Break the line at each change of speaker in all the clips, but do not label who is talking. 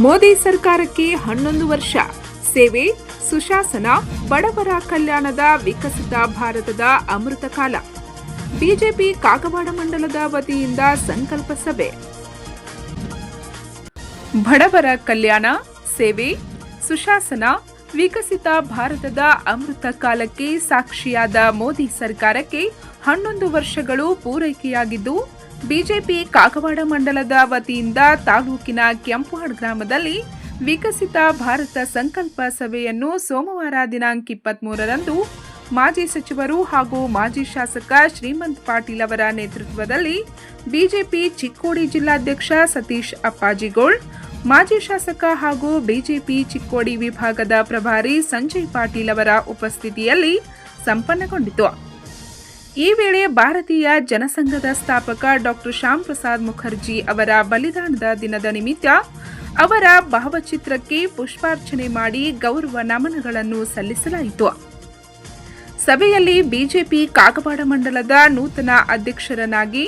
ಮೋದಿ ಸರ್ಕಾರಕ್ಕೆ 11 ವರ್ಷ. ಸೇವೆ, ಸುಶಾಸನ, ಬಡವರ ಕಲ್ಯಾಣದ ವಿಕಸಿತ ಭಾರತದ ಅಮೃತ ಕಾಲ. ಬಿಜೆಪಿ ಕಾಗವಾಡ ಮಂಡಲದ ವತಿಯಿಂದ ಸಂಕಲ್ಪ ಸಭೆ. ಬಡವರ ಕಲ್ಯಾಣ, ಸೇವೆ, ಸುಶಾಸನ, ವಿಕಸಿತ ಭಾರತದ ಅಮೃತ ಕಾಲಕ್ಕೆ ಸಾಕ್ಷಿಯಾದ ಮೋದಿ ಸರ್ಕಾರಕ್ಕೆ 11 ವರ್ಷಗಳು ಪೂರೈಕೆಯಾಗಿದ್ದು, ಬಿಜೆಪಿ ಕಾಗವಾಡ ಮಂಡಲದ ವತಿಯಿಂದ ತಾಲೂಕಿನ ಕೆಂಪುಹಾಡ್ ಗ್ರಾಮದಲ್ಲಿ ವಿಕಸಿತ ಭಾರತ ಸಂಕಲ್ಪ ಸಭೆಯನ್ನು ಸೋಮವಾರ ದಿನಾಂಕ 23ರಂದು ಮಾಜಿ ಸಚಿವರು ಹಾಗೂ ಮಾಜಿ ಶಾಸಕ ಶ್ರೀಮಂತ್ ಪಾಟೀಲ್ ಅವರ ನೇತೃತ್ವದಲ್ಲಿ ಬಿಜೆಪಿ ಚಿಕ್ಕೋಡಿ ಜಿಲ್ಲಾಧ್ಯಕ್ಷ ಸತೀಶ್ ಅಪ್ಪಾಜಿಗೋಳ್, ಮಾಜಿ ಶಾಸಕ ಹಾಗೂ ಬಿಜೆಪಿ ಚಿಕ್ಕೋಡಿ ವಿಭಾಗದ ಪ್ರಭಾರಿ ಸಂಜಯ್ ಪಾಟೀಲ್ ಅವರ ಉಪಸ್ಥಿತಿಯಲ್ಲಿ ಸಂಪನ್ನಗೊಂಡಿತು. ಈ ವೇಳೆ ಭಾರತೀಯ ಜನಸಂಘದ ಸ್ಥಾಪಕ ಡಾಕ್ಟರ್ ಶ್ಯಾಮ್ ಪ್ರಸಾದ್ ಮುಖರ್ಜಿ ಅವರ ಬಲಿದಾನದ ದಿನದ ನಿಮಿತ್ತ ಅವರ ಭಾವಚಿತ್ರಕ್ಕೆ ಪುಷ್ಪಾರ್ಚನೆ ಮಾಡಿ ಗೌರವ ನಮನಗಳನ್ನು ಸಲ್ಲಿಸಲಾಯಿತು. ಸಭೆಯಲ್ಲಿ ಬಿಜೆಪಿ ಕಾಗವಾಡ ಮಂಡಲದ ನೂತನ ಅಧ್ಯಕ್ಷರನ್ನಾಗಿ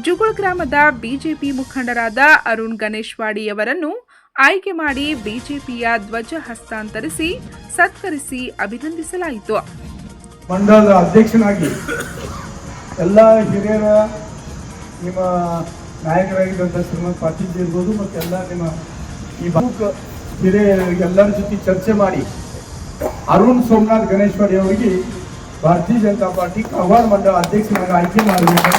ಜುಗುಳ್ ಗ್ರಾಮದ ಬಿಜೆಪಿ ಮುಖಂಡರಾದ ಅರುಣ್ ಗಣೇಶ್ವಾಡಿ ಅವರನ್ನು ಆಯ್ಕೆ ಮಾಡಿ ಬಿಜೆಪಿಯ ಧ್ವಜ ಹಸ್ತಾಂತರಿಸಿ ಸತ್ಕರಿಸಿ ಅಭಿನಂದಿಸಲಾಯಿತು.
ಮಂಡಲದ ಅಧ್ಯಕ್ಷನಾಗಿ ಎಲ್ಲ ಹಿರಿಯರ ನಿಮ್ಮ ನಾಯಕರಾಗಿದ್ದಂಥ ಶ್ರೀಮಂತ್ ಪಾಟೀಲ್ ಇರ್ಬೋದು ಮತ್ತು ಎಲ್ಲ ನಿಮ್ಮ ಈ ಹಿರಿಯ ಎಲ್ಲರ ಜೊತೆ ಚರ್ಚೆ ಮಾಡಿ ಅರುಣ್ ಸೋಮನಾಥ್ ಗಣೇಶ್ವಾಡಿ ಅವರಿಗೆ ಭಾರತೀಯ ಜನತಾ ಪಾರ್ಟಿ ಕಾಗವಾಡ ಮಂಡಲ ಅಧ್ಯಕ್ಷನಾಗಿ ಆಯ್ಕೆ ಮಾಡಬೇಕು.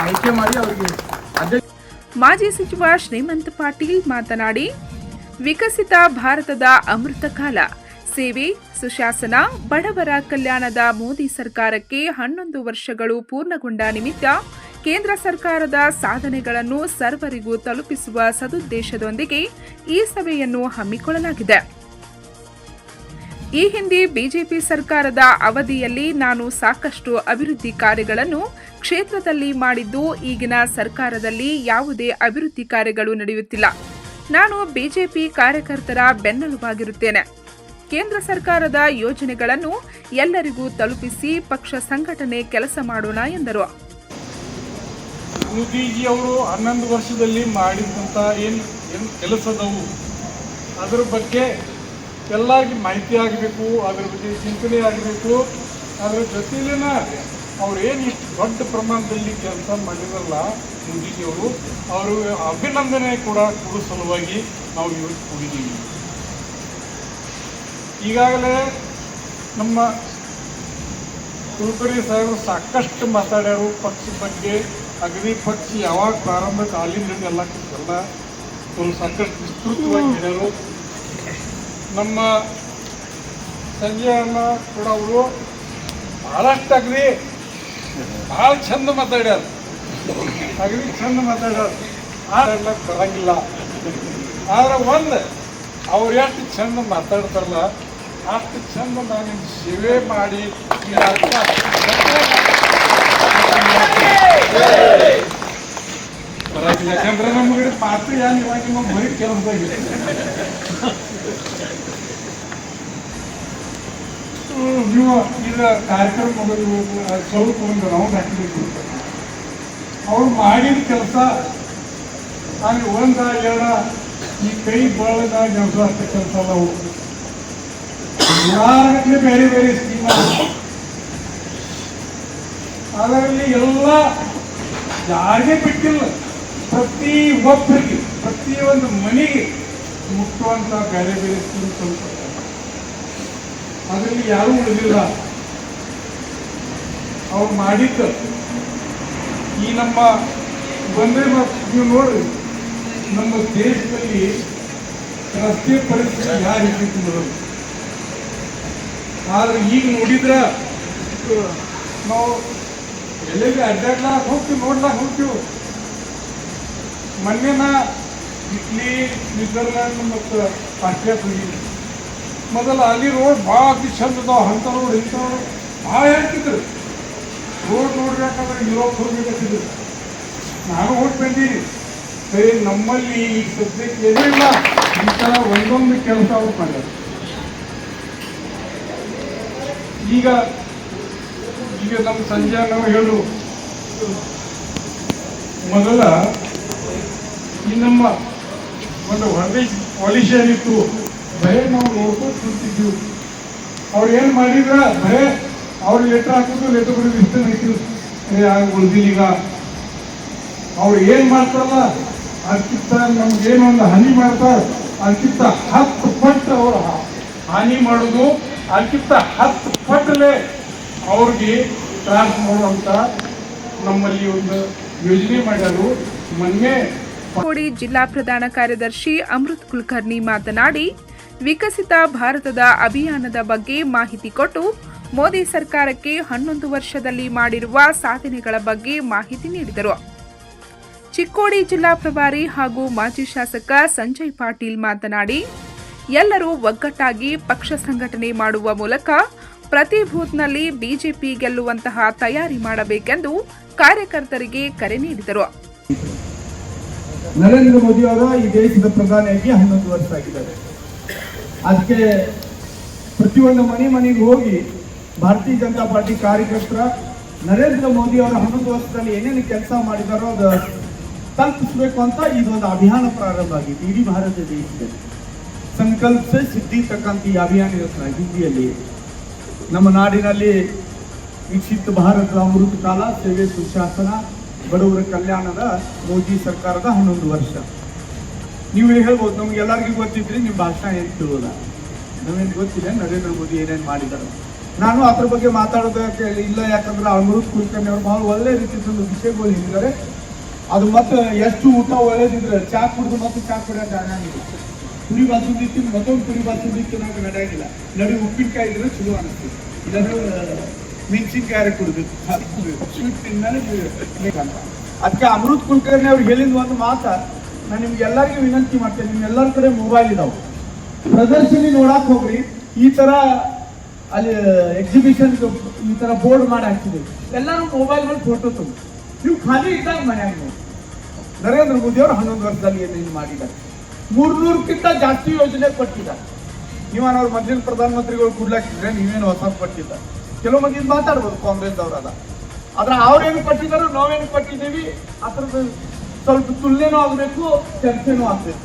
ಆಯ್ಕೆ ಮಾಡಿ ಅವರಿಗೆ
ಮಾಜಿ ಸಚಿವ ಶ್ರೀಮಂತ್ ಪಾಟೀಲ್ ಮಾತನಾಡಿ, ವಿಕಸಿತ ಭಾರತದ ಅಮೃತ ಕಾಲ, ಸೇವೆ, ಸುಶಾಸನ, ಬಡವರ ಕಲ್ಯಾಣದ ಮೋದಿ ಸರ್ಕಾರಕ್ಕೆ 11 ವರ್ಷಗಳು ಪೂರ್ಣಗೊಂಡ ನಿಮಿತ್ತ ಕೇಂದ್ರ ಸರ್ಕಾರದ ಸಾಧನೆಗಳನ್ನು ಸರ್ವರಿಗೂ ತಲುಪಿಸುವ ಸದುದ್ದೇಶದೊಂದಿಗೆ ಈ ಸಭೆಯನ್ನು ಹಮ್ಮಿಕೊಳ್ಳಲಾಗಿದೆ. ಈ ಹಿಂದೆ ಬಿಜೆಪಿ ಸರ್ಕಾರದ ಅವಧಿಯಲ್ಲಿ ನಾನು ಸಾಕಷ್ಟು ಅಭಿವೃದ್ಧಿ ಕಾರ್ಯಗಳನ್ನು ಕ್ಷೇತ್ರದಲ್ಲಿ ಮಾಡಿದ್ದು, ಈಗಿನ ಸರ್ಕಾರದಲ್ಲಿ ಯಾವುದೇ ಅಭಿವೃದ್ಧಿ ಕಾರ್ಯಗಳು ನಡೆಯುತ್ತಿಲ್ಲ. ನಾನು ಬಿಜೆಪಿ ಕಾರ್ಯಕರ್ತರ ಬೆನ್ನೆಲುಬಾಗಿರುತ್ತೇನೆ. ಕೇಂದ್ರ ಸರ್ಕಾರದ ಯೋಜನೆಗಳನ್ನು ಎಲ್ಲರಿಗೂ ತಲುಪಿಸಿ ಪಕ್ಷ ಸಂಘಟನೆ ಕೆಲಸ ಮಾಡೋಣ ಎಂದರು.
ಮೋದಿಜಿ ಅವರು 11 ವರ್ಷದಲ್ಲಿ ಮಾಡಿದಂಥ ಏನು ಕೆಲಸದವು ಅದರ ಬಗ್ಗೆ ಎಲ್ಲರಿಗೂ ಮಾಹಿತಿ ಆಗಬೇಕು, ಅದರ ಬಗ್ಗೆ ಚಿಂತನೆ ಆಗಬೇಕು. ಅದರ ಜೊತೆಲಿನ ಅವ್ರು ಏನು ಇಷ್ಟು ದೊಡ್ಡ ಪ್ರಮಾಣದಲ್ಲಿ ಕೆಲಸ ಮಾಡಿರಲ್ಲ ಮೋದಿಜಿಯವರು, ಅವರು ಅಭಿನಂದನೆ ಕೂಡ ಕೊಡೋ ಸಲುವಾಗಿ ನಾವು ಇವತ್ತು ಕೂಡಿದ್ದೀವಿ. ಈಗಾಗಲೇ ನಮ್ಮ ಕುಲಕರ್ಣಿ ಸಾಹೇಬರು ಸಾಕಷ್ಟು ಮಾತಾಡ್ಯಾರು ಪಕ್ಷದ ಬಗ್ಗೆ. ಅಗದಿ ಪಕ್ಷ ಯಾವಾಗ ಪ್ರಾರಂಭಕ್ಕೆ ಅಲ್ಲಿಂದ ಎಲ್ಲ ಸಾಕಷ್ಟು ವಿಸ್ತೃತವಾಗಿ ಹೇಳ್ಯಾರು. ನಮ್ಮ ಸಂಜಯ್ ಅಣ್ಣ ಕೂಡ ಅವರು ಭಾಳಷ್ಟು ಅಗದಿ ಭಾಳ ಚಂದ ಮಾತಾಡ್ಯಾರ, ಅಗದಿ ಚಂದ ಮಾತಾಡ್ಯಾರ. ಆಡ್ಲಕ್ಕೆ ಬರಂಗಿಲ್ಲ, ಆದ್ರೆ ಒಂದು ಅವ್ರು ಎಷ್ಟು ಚಂದ ಮಾತಾಡ್ತಾರಲ್ಲ ಅಷ್ಟು ಚಂದ ನಾನು ಸೇವೆ ಮಾಡಿ ಬರಾಗಿಲ್ಲ. ಯಾಕಂದ್ರೆ ನಮಗೆ ಪಾತ್ರ ಏನು ಇವಾಗ ನಮ್ಮ ಬರೀ ಕೆಲಸದಾಗಿದೆ. ನೀವು ಈಗ ಕಾರ್ಯಕ್ರಮ ಸ್ವಲ್ಪ ಒಂದು ರೌಂಡ್ ಹಾಕಬೇಕು. ಅವ್ರು ಮಾಡಿದ ಕೆಲಸ ಅಲ್ಲಿ ಒಂದ ಎರಡ ಈ ಕೈ ಬಳದ ಕೆಲಸ ಅಷ್ಟ ಕೆಲಸ ಅವು ನೂರಾಗಟ್ಟಲೆ ಬೇರೆ ಬೇರೆ ಸ್ಕೀಮ್ ಅದರಲ್ಲಿ ಎಲ್ಲ ಯಾರಿಗೆ ಬಿಟ್ಟಿಲ್ಲ. ಪ್ರತಿ ಒಬ್ಬರಿಗೆ ಪ್ರತಿಯೊಂದು ಮನೆಗೆ ಮುಟ್ಟುವಂಥ ಬೇರೆ ಬೇರೆ ಸ್ಕೀಮ್ ತಲುಪುತ್ತಾರೆ. ಅದರಲ್ಲಿ ಯಾರೂ ಉಳಿದಿಲ್ಲ. ಅವ್ರು ಮಾಡಿದ್ದು ಈ ನಮ್ಮ ಬಂದರೆ ನೀವು ನೋಡ್ರಿ, ನಮ್ಮ ದೇಶದಲ್ಲಿ ರಸ್ತೆ ಪರಿಸ್ಥಿತಿ ಯಾವ ರೀತಿ ನೋಡೋದು. ಆದ್ರೆ ಈಗ ನೋಡಿದ್ರೆ ನಾವು ಎಲ್ಲೆಲ್ಲಿ ಅಡ್ಡಾಡ್ಲಾಕ ಹೋಗ್ತೀವಿ, ನೋಡ್ಲಾಕ ಹೋಗ್ತೀವಿ. ಮೊನ್ನೆ ಇಟ್ಲಿ, ಸ್ವಿಟ್ಜರ್ಲ್ಯಾಂಡ್ ಮತ್ತು ಆಸ್ಟ್ರೇಲಿಯಾ ಹೋಗಿದ್ವಿ. ಮೊದಲು ಅಲ್ಲಿ ರೋಡ್ ಭಾಳ ಅತಿ ಚಂದ ಅದಾವ. ಅಂಥ ರೋಡ್ ಇಂಥ ರೋಡ್ ಭಾಳ ಹೇಳ್ತಿದ್ರು. ರೋಡ್ ನೋಡ್ಬೇಕಾದ್ರೆ ಯುರೋಪ್ ಹೋಗ್ಬೇಕಂತಿದ್ರು. ನಾನು ಹೋಗಿ ಬಂದೀನಿ. ಸರಿ, ನಮ್ಮಲ್ಲಿ ಈಗ ಸದ್ಯಕ್ಕೆ ಏನಿಲ್ಲ ಇಂಥ ಒಂದೊಂದು ಕೆಲಸ ಅವ್ರು ಮಾಡ್ಯಾರ. ಈಗ ಈಗ ನಮ್ಮ ಸಂಜೆ ನಾವು ಹೇಳು ಮೊದಲ ಈ ನಮ್ಮ ಒಂದು ಹೊರದೇಶ ಪಾಲಿಸಿ ಏನಿತ್ತು ಬರೇ ನಾವು ನೋಡ್ಕೊಂಡು ಕುಂತಿದ್ವಿ. ಅವ್ರು ಏನು ಮಾಡಿದ್ರ ಬರೇ ಅವ್ರು ಲೆಟರ್ ಹಾಕೋದು ಲೆಟರ್ ಬರೋದು ಇಷ್ಟ ಐತಿ ಉಳಿದಿಲ್ಲ. ಈಗ ಅವ್ರು ಏನು ಮಾಡ್ತಾರಲ್ಲ ಅದಕ್ಕಿಂತ ನಮ್ಗೇನು ಒಂದು ಹಾನಿ ಮಾಡ್ತಾರೆ ಅದಕ್ಕಿಂತ 10 ಪಟ್ಟು ಅವ್ರು ಹಾನಿ ಮಾಡೋದು, ಅದಕ್ಕಿಂತ 10 ಪಟ್ಟಲೆ ಅವ್ರಿಗೆ ತ್ರಾಸ ಮಾಡುವಂತ ನಮ್ಮಲ್ಲಿ ಒಂದು ಯೋಜನೆ ಮಾಡ್ಯಾರು. ಮೊನ್ನೆ
ಚಿಕ್ಕೋಡಿ ಜಿಲ್ಲಾ ಪ್ರಧಾನ ಕಾರ್ಯದರ್ಶಿ ಅಮೃತ್ ಕುಲಕರ್ಣಿ ಮಾತನಾಡಿ, ವಿಕಸಿತ ಭಾರತದ ಅಭಿಯಾನದ ಬಗ್ಗೆ ಮಾಹಿತಿ ಕೊಟ್ಟು ಮೋದಿ ಸರ್ಕಾರಕ್ಕೆ 11 ವರ್ಷದಲ್ಲಿ ಮಾಡಿರುವ ಸಾಧನೆಗಳ ಬಗ್ಗೆ ಮಾಹಿತಿ ನೀಡಿದರು. ಚಿಕ್ಕೋಡಿ ಜಿಲ್ಲಾ ಪ್ರಭಾರಿ ಹಾಗೂ ಮಾಜಿ ಶಾಸಕ ಸಂಜಯ್ ಪಾಟೀಲ್ ಮಾತನಾಡಿ, ಎಲ್ಲರೂ ಒಗ್ಗಟ್ಟಾಗಿ ಪಕ್ಷ ಸಂಘಟನೆ ಮಾಡುವ ಮೂಲಕ ಪ್ರತಿ ಬೂತ್ನಲ್ಲಿ ಬಿಜೆಪಿ ಗೆಲ್ಲುವಂತಹ ತಯಾರಿ ಮಾಡಬೇಕೆಂದು ಕಾರ್ಯಕರ್ತರಿಗೆ ಕರೆ ನೀಡಿದರು.
ನರೇಂದ್ರ ಮೋದಿ ಅವರ ಈ ದೇಶದ ಪ್ರಧಾನಿಯಾಗಿ 11 ವರ್ಷ ಆಗಿದ್ದಾರೆ. ಅದಕ್ಕೆ ಪ್ರತಿಯೊಂದು ಮನೆಗೆ ಹೋಗಿ ಭಾರತೀಯ ಜನತಾ ಪಾರ್ಟಿ ಕಾರ್ಯಕರ್ತರ ನರೇಂದ್ರ ಮೋದಿ ಅವರ 11 ವರ್ಷದಲ್ಲಿ ಏನೇನು ಕೆಲಸ ಮಾಡಿದಾರೋ ಅದು ತಲುಪಿಸಬೇಕು ಅಂತ ಇದೊಂದು ಅಭಿಯಾನ ಪ್ರಾರಂಭ ಆಗಿದೆ ಇಡೀ ಭಾರತ ದೇಶದಲ್ಲಿ. ಸಂಕಲ್ಪ ಸೆ ಸಿದ್ಧಿ ತಕ್ಕಂತ ಈ ಅಭಿಯಾನ ಇರುತ್ತೆ ಹಿಂದಿಯಲ್ಲಿ. ನಮ್ಮ ನಾಡಿನಲ್ಲಿ ವಿಕಸಿತ ಭಾರತದ ಅಮೃತ ಕಾಲ, ಸೇವೆ, ಸುಶಾಸನ, ಬಡವರ ಕಲ್ಯಾಣದ ಮೋದಿ ಸರ್ಕಾರದ 11 ವರ್ಷ. ನೀವು ಹೇಳ್ಬೋದು ನಮ್ಗೆ ಎಲ್ಲರಿಗೂ ಗೊತ್ತಿದ್ರಿ ನಿಮ್ಮ ಭಾಷಣ ಏನು ಕೇಳೋದ, ನಾವೇನು ಗೊತ್ತಿದೆ ನರೇಂದ್ರ ಮೋದಿ ಏನೇನು ಮಾಡಿದ್ದಾರೆ. ನಾನು ಅದ್ರ ಬಗ್ಗೆ ಮಾತಾಡೋದಕ್ಕೆ ಇಲ್ಲ, ಯಾಕಂದ್ರೆ ಅಮೃತ್ ಕುಲಕರ್ಣಿ ಅವರು ಬಹಳ ಒಳ್ಳೆ ರೀತಿಯ ವಿಷಯಗಳು ಹೇಳಿದ್ದಾರೆ. ಅದು ಮತ್ತೆ ಎಷ್ಟು ಊಟ ಒಳ್ಳೇದಿದ್ರೆ ಚಾ ಕುಡಿದು ಮತ್ತೆ ಚಾ ಕುಡಿಯೋದು ಆಗಿಲ್ಲ. ಪುರಿ ಬಾಸುಂದಿ ತಿಂದು ಮತ್ತೊಂದು ಪುರಿ ಬಾಸುಂದಿ ತಿನ್ನೋಕೆ ನಡೆಯಾಗಿಲ್ಲ. ನಡಿ ಉಪ್ಪಿನಕಾಯಿ ಇದ್ರೆ ಚಲೋ ಅನಿಸ್ತೀವಿ, ಇಲ್ಲಾಂದ್ರೆ ಮೆಣಸಿನ್ಕಾಯಿ ಕುಡಿಬೇಕು, ಸ್ವೀಟ್ ತಿಂದ್ಮೇಲೆ ಅದಕ್ಕೆ ಅಮೃತ್ ಕುಲಕರ್ಣಿ ಅವ್ರು ಹೇಳಿದ ಒಂದು ಮಾತ ನಾನು ನಿಮ್ಗೆ ಎಲ್ಲರಿಗೂ ವಿನಂತಿ ಮಾಡ್ತೇನೆ. ನಿಮ್ಗೆಲ್ಲರ ಕಡೆ ಮೊಬೈಲ್ ಇದಾವೆ, ಪ್ರದರ್ಶನಿ ನೋಡಕ್ ಹೋಗ್ರಿ. ಈ ತರ ಅಲ್ಲಿ ಎಕ್ಸಿಬಿಷನ್ ಈ ತರ ಬೋರ್ಡ್ ಮಾಡಿ ಹಾಕ್ತಿದ್ದೀವಿ, ಎಲ್ಲರೂ ಮೊಬೈಲ್ ಮೇಲೆ ಫೋಟೋ ತಗೊಂಡು ನೀವು ಖಾಲಿ ಇದ್ದಾಗ ಮನ್ಯಾಗ ನೋಡಿ. ನರೇಂದ್ರ ಮೋದಿ ಅವರು 11 ವರ್ಷದಲ್ಲಿ ಏನೇನು ಮಾಡಿದ್ದಾರೆ, 300ಕ್ಕಿಂತ ಜಾಸ್ತಿ ಯೋಜನೆ ಕೊಟ್ಟಿದ್ದಾರೆ. ನೀವನವ್ರು ಮೊದಲಿನ ಪ್ರಧಾನಮಂತ್ರಿಗಳು ಕೊಡ್ಲಾಕಿದ್ರೆ ನೀವೇನು ಹೊಸ ಕೊಟ್ಟಿದ್ದಾರೆ. ಕೆಲವು ಮಂದಿ ಮಾತಾಡ್ಬೋದು ಕಾಂಗ್ರೆಸ್ ಅವರದ, ಆದ್ರೆ ಅವ್ರೇನು ಕೊಟ್ಟಿದ್ದಾರೋ ನಾವೇನು ಕೊಟ್ಟಿದ್ದೀವಿ ಅದ್ರದ್ದು ಸ್ವಲ್ಪ ತುಲನೆನೂ ಆಗಬೇಕು, ಚರ್ಚೆನೂ ಆಗ್ಬೇಕು.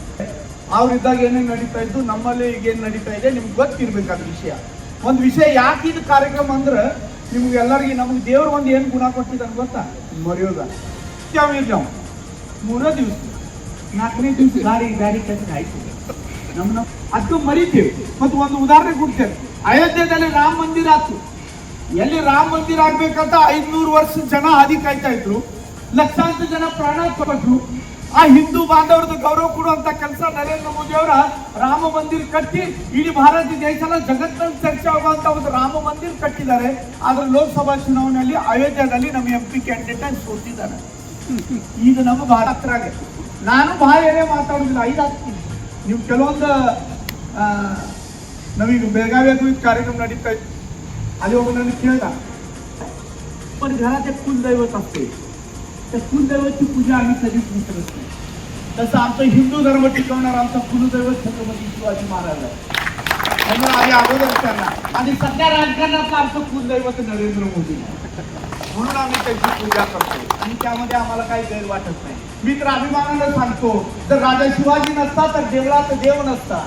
ಅವ್ರಿದ್ದಾಗ ಏನೇನು ನಡೀತಾ ಇದ್ದು, ನಮ್ಮಲ್ಲಿ ಈಗ ಏನು ನಡೀತಾ ಇದೆ ನಿಮ್ಗೆ ಗೊತ್ತಿರ್ಬೇಕಾದ ವಿಷಯ. ಒಂದು ವಿಷಯ ಯಾಕೆ ಇದು ಕಾರ್ಯಕ್ರಮ ಅಂದ್ರೆ ನಿಮ್ಗೆ ಎಲ್ಲರಿಗೆ ನಮ್ಗೆ ದೇವ್ರು ಒಂದು ಏನು ಗುಣ ಕೊಟ್ಟಿದ್ದಾನೆ ಗೊತ್ತಾ, ಮರೆಯೋದ. ಯಾವ 3 ದಿವಸ 4ನೇ ದಿವಸ ಗಾಡಿ ಕಟ್ಟಿ ಆಯ್ತು ನಮ್ಮ ಅದು ಮರಿತೀವಿ. ಮತ್ತು ಒಂದು ಉದಾಹರಣೆ ಕೊಡ್ತೇನೆ. ಅಯೋಧ್ಯೆಯಲ್ಲಿ ರಾಮ ಮಂದಿರ ಆಯ್ತು. ಎಲ್ಲಿ ರಾಮ ಮಂದಿರ ಆಗ್ಬೇಕಂತ 500 ವರ್ಷ ಜನ ಹಾದಿ ಕಾಯ್ತಾ ಇದ್ರು, ಲಕ್ಷಾಂತರ ಜನ ಪ್ರಾಣ ಕೊಟ್ಟರು. ಆ ಹಿಂದೂ ಬಾಂಧವರದ ಗೌರವ ಕೊಡುವಂತ ಕೆಲಸ ನರೇಂದ್ರ ಮೋದಿ ಅವರ ರಾಮ ಮಂದಿರ ಕಟ್ಟಿ ಇಡೀ ಭಾರತ ದೇಶನ ಜಗತ್ತಿನಲ್ಲಿ ಚರ್ಚೆ ಆಗುವಂತ ಒಂದು ರಾಮ ಮಂದಿರ ಕಟ್ಟಿದ್ದಾರೆ. ಆದ್ರೆ ಲೋಕಸಭಾ ಚುನಾವಣೆಯಲ್ಲಿ ಅಯೋಧ್ಯೆಯಲ್ಲಿ ನಮ್ಮ MP ಕ್ಯಾಂಡಿಡೇಟ್ ಸೋತಿದ್ದಾರೆ. ಈಗ ನಮ್ಮ ಭಾರತರಾಗ ನಾನು ಬಹಳ ಏನೇ ಮಾತಾಡುದಿಲ್ಲ, 5 ಆಗ್ತೀನಿ. ನೀವು ಕೆಲವೊಂದು ನಾವೀಗ ಬೆಳಗಾವಿಯಾಗೂ ಕಾರ್ಯಕ್ರಮ ನಡೀತಾ ಇತ್ತು, ಅಲ್ಲಿ ಹೋಗಿ ನನಗೆ ಕೇಳ್ದ पण घरात एक कुलदैवत असते, त्या कुलदैवतची पूजा आम्ही कधीच विसरत नाही. तसं आमचं हिंदू धर्म टिकवणार आमचा कुलदैवत छत्रपती शिवाजी महाराज आहे. त्यामुळे आम्ही अगोदर त्यांना आणि सध्या राजकारणातलं आमचं कुलदैवत नरेंद्र मोदी, म्हणून आम्ही त्यांची पूजा करतो आणि त्यामध्ये आम्हाला काही गैर वाटत नाही. मी तर अभिमानानं सांगतो, जर राजा शिवाजी नसता तर देवळात देव नसता,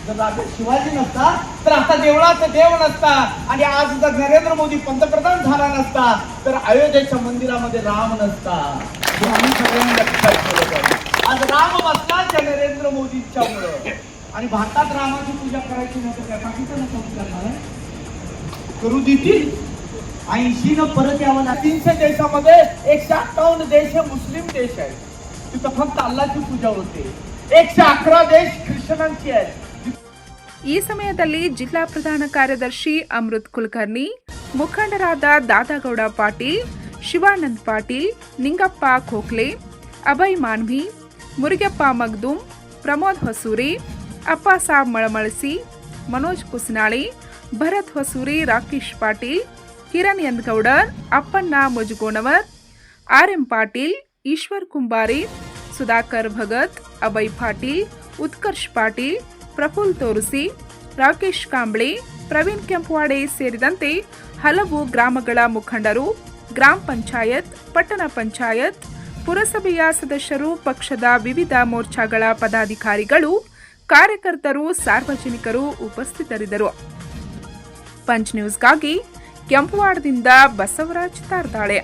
जर राजा शिवाजी नसता तर आता देवळात देव नसता, आणि आज जर नरेंद्र मोदी पंतप्रधान झाला नसता तर अयोध्येच्या मंदिरामध्ये राम नसता. आम्ही सगळ्यांनी लक्षात ठेवलं पाहिजे. आज राम बसला त्या नरेंद्र मोदींच्यामुळं. आणि भारतात रामाची पूजा करायची नव्हतं काय पाकिस्तान करणार करू देतील. 80 परत यावं. 300 देशामध्ये 158 देश हे मुस्लिम देश आहेत, तिथं फक्त अल्लाची पूजा होते. 111 देश ख्रिश्चनांची आहेत.
ಈ ಸಮಯದಲ್ಲಿ ಜಿಲ್ಲಾ ಪ್ರಧಾನ ಕಾರ್ಯದರ್ಶಿ ಅಮೃತ್ ಕುಲಕರ್ಣಿ, ಮುಖಂಡರಾದ ದಾದಾಗೌಡ ಪಾಟೀಲ್, ಶಿವಾನಂದ್ ಪಾಟೀಲ್, ನಿಂಗಪ್ಪ ಖೋಖ್ಲೆ, ಅಭಯ್ ಮಾನ್ವಿ, ಮುರುಗಪ್ಪ ಮಗ್ದುಮ್, ಪ್ರಮೋದ್ ಹೊಸೂರಿ, ಅಪ್ಪಾಸಾಬ್ ಮಳಮಳಸಿ, ಮನೋಜ್ ಕುಸ್ನಾಳಿ, ಭರತ್ ಹೊಸೂರಿ, ರಾಕೇಶ್ ಪಾಟೀಲ್, ಕಿರಣ್ ಯಂದಗೌಡರ್, ಅಪ್ಪಣ್ಣ ಮುಜಗೋಣವರ್, RM ಪಾಟೀಲ್, ಈಶ್ವರ್ ಕುಂಬಾರಿ, ಸುಧಾಕರ್ ಭಗತ್, ಅಭಯ್ ಪಾಟೀಲ್, ಉತ್ಕರ್ಷ್ ಪಾಟೀಲ್, ಪ್ರಫುಲ್ ತೋರುಸಿ, ರಾಕೇಶ್ ಕಾಂಬ್ಳೆ, ಪ್ರವೀಣ್ ಕೆಂಪವಾಡೆ ಸೇರಿದಂತೆ ಹಲವು ಗ್ರಾಮಗಳ ಮುಖಂಡರು, ಗ್ರಾಮ ಪಂಚಾಯತ್, ಪಟ್ಟಣ ಪಂಚಾಯತ್, ಪುರಸಭೆಯ ಸದಸ್ಯರು, ಪಕ್ಷದ ವಿವಿಧ ಮೋರ್ಚಾಗಳ ಪದಾಧಿಕಾರಿಗಳು, ಕಾರ್ಯಕರ್ತರು, ಸಾರ್ವಜನಿಕರು ಉಪಸ್ಥಿತರಿದ್ದರು. ಪಂಚ್ ನ್ಯೂಸ್ಗಾಗಿ ಕೆಂಪುವಾಡದಿಂದ ಬಸವರಾಜ್ ತಾರ್ದಾಳೆ.